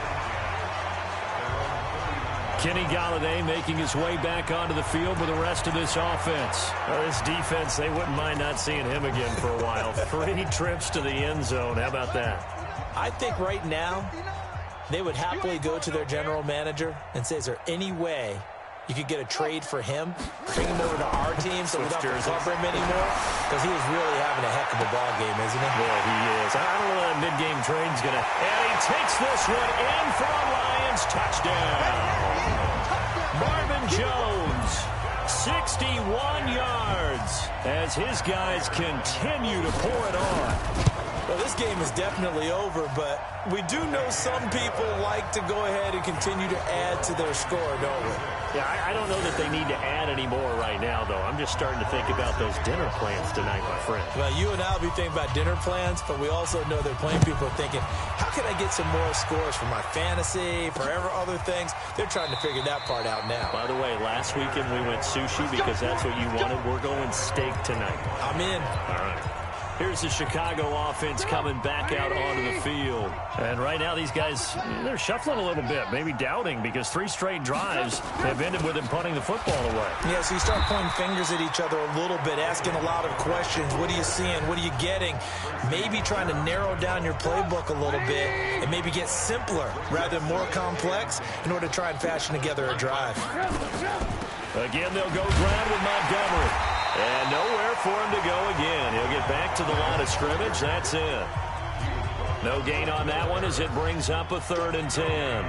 Kenny Golladay making his way back onto the field with the rest of this offense. This defense, they wouldn't mind not seeing him again for a while. 3 trips to the end zone. How about that? I think right now they would happily go to their general manager and say, is there any way you could get a trade for him, bring him over to our team so we don't have to cover him anymore? Because he is really having a heck of a ball game, isn't he? Yeah, he is. I don't know that mid-game trade's going to... And he takes this one in for a Lions touchdown. Marvin Jones, 61 yards as his guys continue to pour it on. Well, this game is definitely over, but we do know some people like to go ahead and continue to add to their score, don't we? Yeah, I don't know that they need to add any more right now, though. I'm just starting to think about those dinner plans tonight, my friend. Well, you and I will be thinking about dinner plans, but we also know they're playing people are thinking, how can I get some more scores for my fantasy, for other things? They're trying to figure that part out now. By the way, last weekend we went sushi because that's what you wanted. We're going steak tonight. I'm in. All right. Here's the Chicago offense coming back out onto the field. And right now these guys, they're shuffling a little bit, maybe doubting, because 3 straight drives have ended with them punting the football away. Yeah, so you start pointing fingers at each other a little bit, asking a lot of questions. What are you seeing? What are you getting? Maybe trying to narrow down your playbook a little bit and maybe get simpler rather than more complex in order to try and fashion together a drive. Again, they'll go ground with Montgomery. And nowhere for him to go again. He'll get back to the line of scrimmage. That's it. No gain on that one as it brings up a 3rd and 10.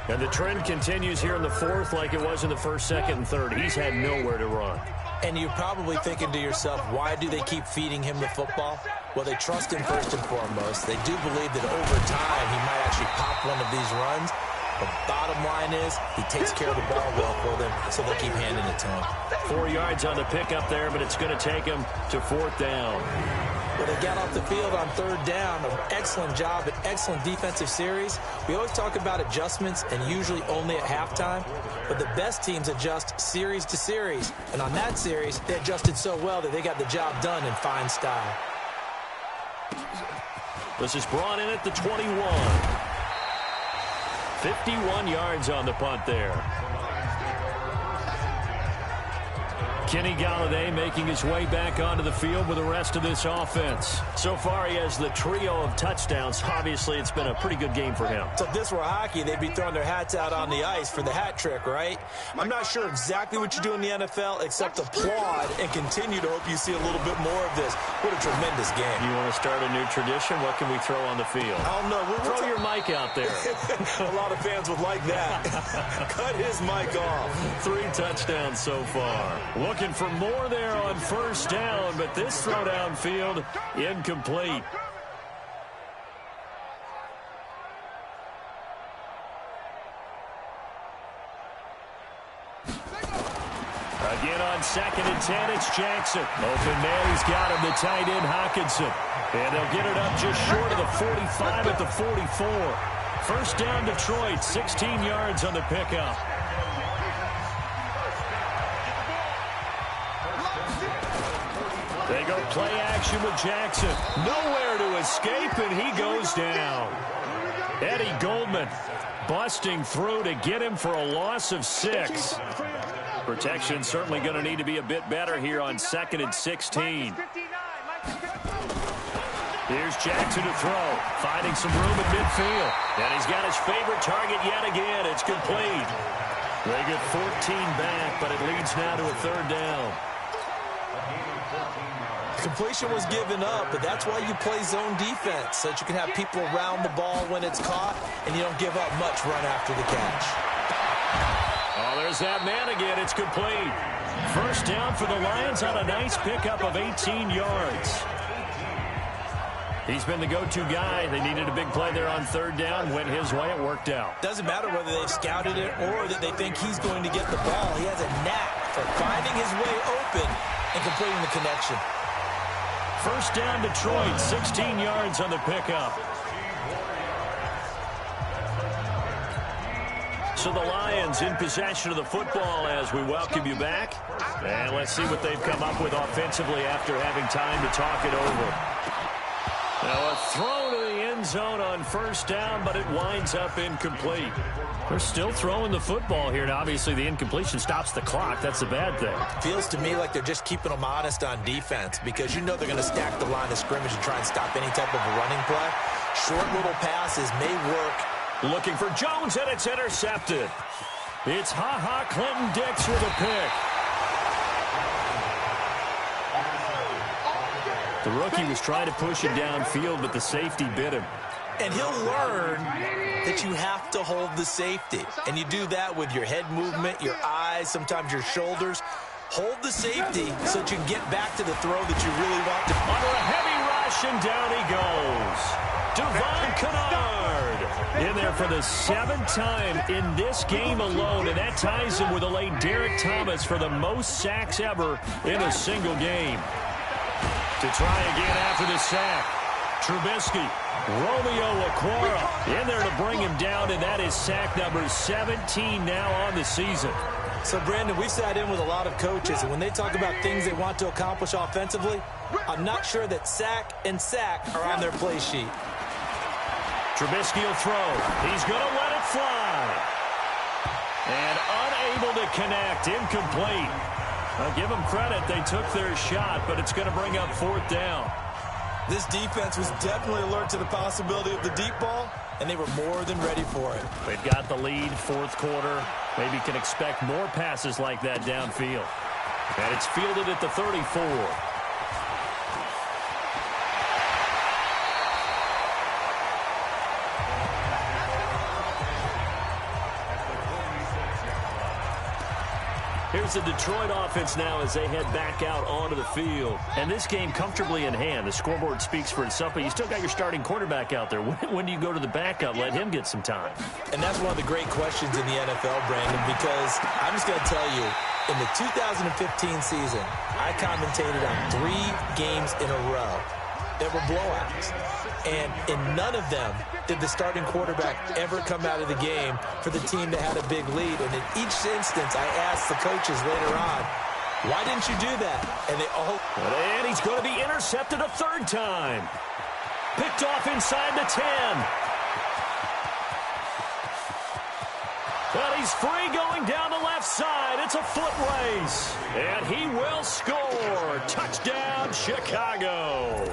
And the trend continues here in the 4th like it was in the 1st, 2nd, and 3rd. He's had nowhere to run. And you're probably thinking to yourself, why do they keep feeding him the football? Well, they trust him first and foremost. They do believe that over time he might actually pop one of these runs. The bottom line is he takes care of the ball well for them, so they keep handing it to him. 4 yards on the pickup there, but it's going to take him to 4th down. Well, they got off the field on 3rd down. An excellent job, an excellent defensive series. We always talk about adjustments, and usually only at halftime. But the best teams adjust series to series. And on that series, they adjusted so well that they got the job done in fine style. This is brought in at the 21. 51 yards on the punt there. Kenny Golladay making his way back onto the field with the rest of this offense. So far, he has the trio of touchdowns. Obviously, it's been a pretty good game for him. So if this were hockey, they'd be throwing their hats out on the ice for the hat trick, right? I'm not sure exactly what you do in the NFL except applaud and continue to hope you see a little bit more of this. What a tremendous game. You want to start a new tradition? What can we throw on the field? I don't know. Throw your mic out there. A lot of fans would like that. Cut his mic off. 3 touchdowns so far. Looking for more there on 1st down, but this throw downfield incomplete. Again on 2nd and 10, it's Jackson. Open man, he's got him, the tight end Hockenson. And they'll get it up just short of the 45 at the 44. 1st down Detroit, 16 yards on the pickup. They go play action with Jackson. Nowhere to escape, and he goes down. Eddie Goldman busting through to get him for a loss of 6. Protection certainly going to need to be a bit better here on 2nd and 16. Here's Jackson to throw, finding some room at midfield. And he's got his favorite target yet again. It's complete. They get 14 back, but it leads now to a 3rd down. Completion was given up, but that's why you play zone defense, so that you can have people around the ball when it's caught, and you don't give up much run after the catch. Oh, there's that man again. It's complete. 1st down for the Lions on a nice pickup of 18 yards. He's been the go-to guy. They needed a big play there on 3rd down. Went his way. It worked out. Doesn't matter whether they've scouted it or that they think he's going to get the ball. He has a knack for finding his way open and completing the connection. 1st down Detroit, 16 yards on the pickup. So So the Lions in possession of the football as we welcome you back. And let's see what they've come up with offensively after having time to talk it over. Now a throw to the end zone on first down, but it winds up incomplete. They're still throwing the football here, and obviously the incompletion stops the clock. That's a bad thing. Feels to me like they're just keeping them honest on defense because you know they're going to stack the line of scrimmage and try and stop any type of a running play. Short little passes may work. Looking for Jones, and it's intercepted. It's Clinton Dix with a pick. The rookie was trying to push it downfield, but the safety bit him. And he'll learn that you have to hold the safety. And you do that with your head movement, your eyes, sometimes your shoulders. Hold the safety so that you can get back to the throw that you really want to. Under a heavy rush, and down he goes. Devon Kennard in there for the 7th time in this game alone, and that ties him with a late Derek Thomas for the most sacks ever in a single game. To try again after the sack, Trubisky, Romeo Okwara in there to bring him down, and that is sack number 17 now on the season. So, Brandon, we sat in with a lot of coaches, and when they talk about things they want to accomplish offensively, I'm not sure that sack and sack are on their play sheet. Trubisky will throw. He's going to let it fly. And unable to connect, incomplete. I'll give them credit. They took their shot, but it's going to bring up 4th down. This defense was definitely alert to the possibility of the deep ball, and they were more than ready for it. They've got the lead, 4th quarter. Maybe can expect more passes like that downfield. And it's fielded at the 34. Here's the Detroit offense now as they head back out onto the field. And this game comfortably in hand. The scoreboard speaks for itself, but you still got your starting quarterback out there. When do you go to the backup? Let him get some time. And that's one of the great questions in the NFL, Brandon, because I'm just going to tell you, in the 2015 season, I commentated on 3 games in a row that were blowouts. And in none of them did the starting quarterback ever come out of the game for the team that had a big lead. And in each instance, I asked the coaches later on, why didn't you do that? And they all... And he's going to be intercepted a 3rd time. Picked off inside the 10. But he's free going down the left side. It's a foot race. And he will score. Touchdown, Chicago.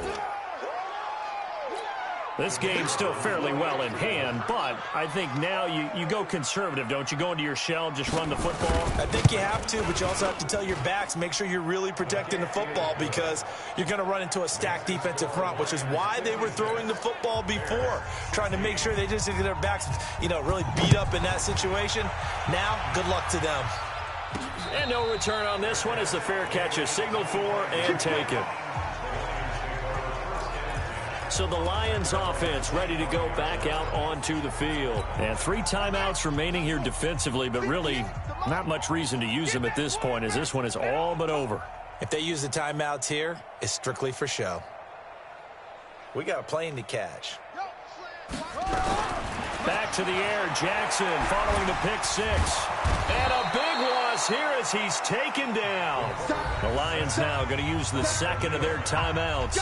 This game's still fairly well in hand, but I think now you go conservative, don't you? Go into your shell, just run the football? I think you have to, but you also have to tell your backs, make sure you're really protecting the football because you're going to run into a stacked defensive front, which is why they were throwing the football before, trying to make sure they just get their backs, really beat up in that situation. Now, good luck to them. And no return on this one as the fair catch is signaled for and taken. So the Lions offense ready to go back out onto the field. And 3 timeouts remaining here defensively, but really not much reason to use them at this point as this one is all but over. If they use the timeouts here, it's strictly for show. We got a plane to catch. Back to the air, Jackson following the pick 6. And a big loss here as he's taken down. The Lions now going to use the 2nd of their timeouts.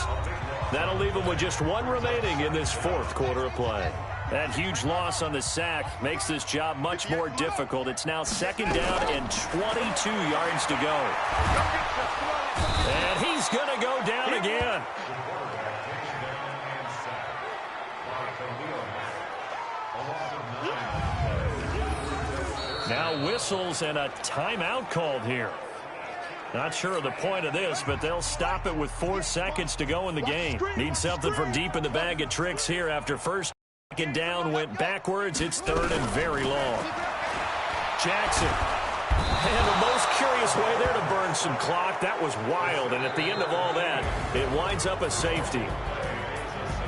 That'll leave them with just 1 remaining in this 4th quarter of play. That huge loss on the sack makes this job much more difficult. It's now 2nd down and 22 yards to go. And he's going to go down again. Now whistles and a timeout called here. Not sure of the point of this, but they'll stop it with 4 seconds to go in the game. Need something from deep in the bag of tricks here after 1st and down went backwards. It's 3rd and very long. Jackson. And the most curious way there to burn some clock. That was wild, and at the end of all that, it winds up a safety.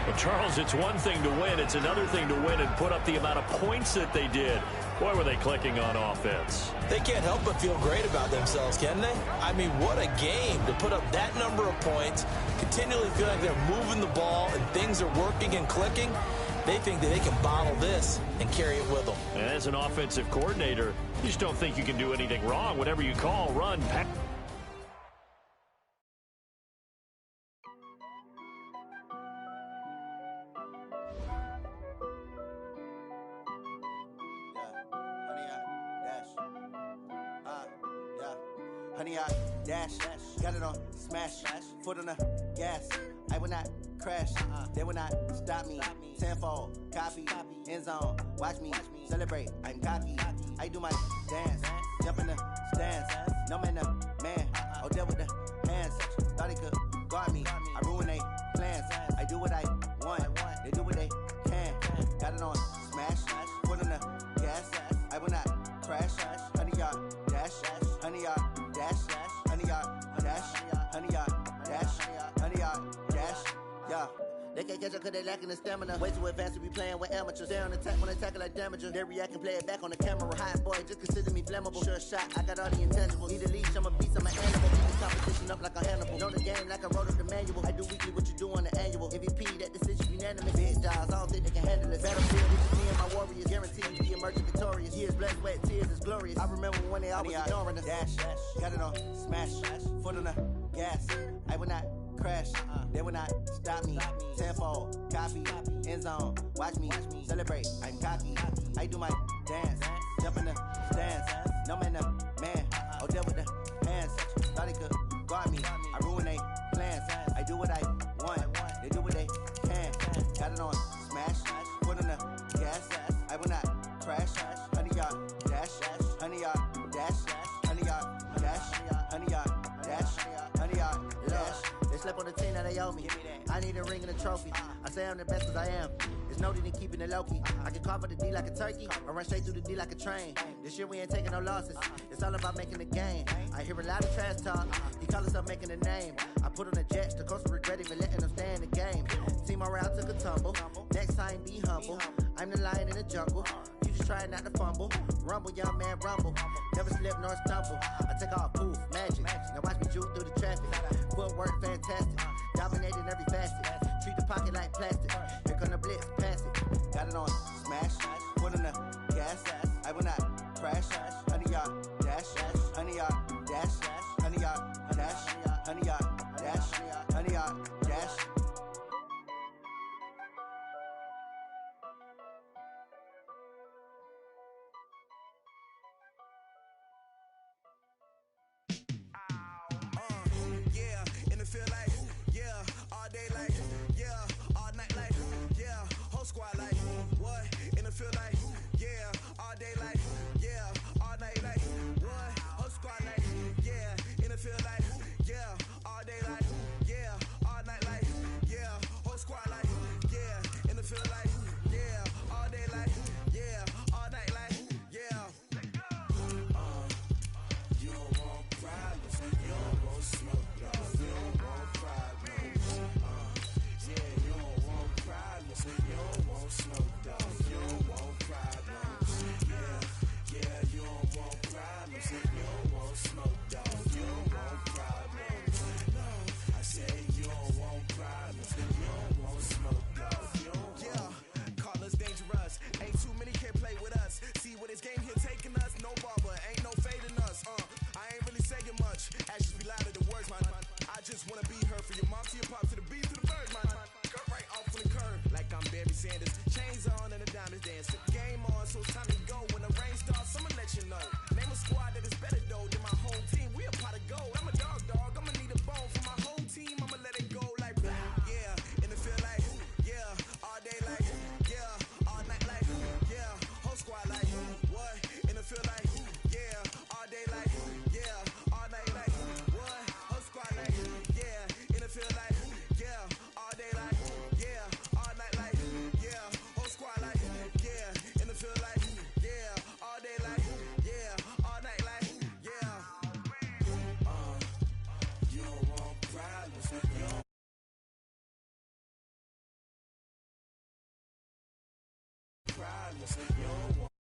But Charles, it's one thing to win. It's another thing to win and put up the amount of points that they did. Boy, were they clicking on offense. They can't help but feel great about themselves, can they? I mean, what a game to put up that number of points, continually feel like they're moving the ball and things are working and clicking. They think that they can bottle this and carry it with them. And as an offensive coordinator, you just don't think you can do anything wrong. Whatever you call, run, pass. Honey, I dash, got it on smash, foot on the gas. I will not crash, they will not stop me. Tenfold, copy, end zone, watch me celebrate. I'm cocky, I do my dance, jump in the stands. No man, man, oh deal with the hands. Thought he could guard me, I ruin they plans. I do what I want, they do what they can. Got it on smash, foot on the gas. I will not crash, honey, y'all dash, honey, y'all dash, honey, y'all dash, honey, y'all dash, honey, y'all dash, yeah. They can't catch up cause they lacking the stamina. Way too advanced to be playing with amateurs. Stay on attack when they tackle like damager. They react and play it back on the camera. Hot boy, just consider me flammable. Sure shot, I got all the intangibles. Need a leash, I'm a beast, I'm an animal. Beat this competition up like a Hannibal. Know the game like I wrote up the manual. I do weekly what you do on the annual. MVP, that decision unanimous. Big jobs, I don't think they can handle it. Battlefield, this is me and my warriors. Guaranteed to be emerging victorious. Years, blood, sweat, tears, is glorious. I remember when they always ignoring us. Dash, got it on smash, foot on the gas. I will not crash, they will not stop me. Tenfold, copy, end zone, watch me celebrate. I'm cocky, I do my dance, jump in the stands. No man, man, oh deal with the hands. Thought he could guard me, I ruin they plans. I do what I want, they do what they can. Got it on smash, foot on the gas. I will not crash, honey, y'all dash, honey, y'all dash, honey, y'all dash, honey, y'all dash, honey, y'all dash. They slept on the team that they owe me. I need a ring and a trophy. I say I'm the best cause I am. It's no need in keeping it low-key. I can carve up the D like a turkey or run straight through the D like a train. This year we ain't taking no losses. It's all about making the game. I hear a lot of trash talk. He call himself making a name. I put on the Jets. The coach regret even letting them stay in the game. Team morale took a tumble. Next time be humble. I'm the lion in the jungle. You just try not to fumble. Rumble, young man, rumble. Never slip nor stumble. I take off, poof, magic. Now watch me juke through the traffic. Footwork fantastic. Dominating every facet. Treat the pocket like plastic. Here come the blitz, pass it. Got it on smash. Foot on the gas. I will not crash. Honey, y'all dash. Honey, y'all dash. Honey, y'all dash. Honey, y'all dash. Honey, y'all dash. Yeah, in the field like, yeah, all day like, yeah, all night like, yeah, whole squad like, what? In the field like, yeah, all day like, yeah, all night like, what? Whole squad like, yeah, in the field like, yeah, all day like, yeah, all night like, yeah, whole squad like, yeah, in the field like, yeah, all day like, yeah, all night like, yeah. You don't want problems, you don't want smoke, dog. You don't want problems. Yeah, you don't want problems, you don't want smoke, dog. You don't want problems. Yeah, you don't want problems, you don't want smoke, dog. You don't want problems. No, I say you don't want problems, you don't want smoke, dog. You don't want. Call us dangerous. Ain't too many can play with us. See what this game here taking us. No barber, ain't no fading us. I ain't really saying much. Actions be louder than words, man. I just wanna be heard. For your mom to your pop to the beat to the bird, man. Cut right off on the curb like I'm Barry Sanders. Chains on and the diamonds dancing. Game on, so it's time to go. When the rain starts, I'ma let you know. Name a squad that is better though than my whole team. We a pot of gold. I'm a dog. I'ma need a bone for my whole team. I'ma let it go like, yeah. In the field like, yeah. All day like, yeah. All night like, yeah. Whole squad like, what? In the field like, yeah. All day like, yeah. All night like, what? Whole squad like, yeah. In the field like, yeah. All day like, yeah. All night like, yeah. Whole squad like, yeah. In the field like, yeah. All day like, yeah. All night like, yeah. You don't want problems, you don't problems, you don't want.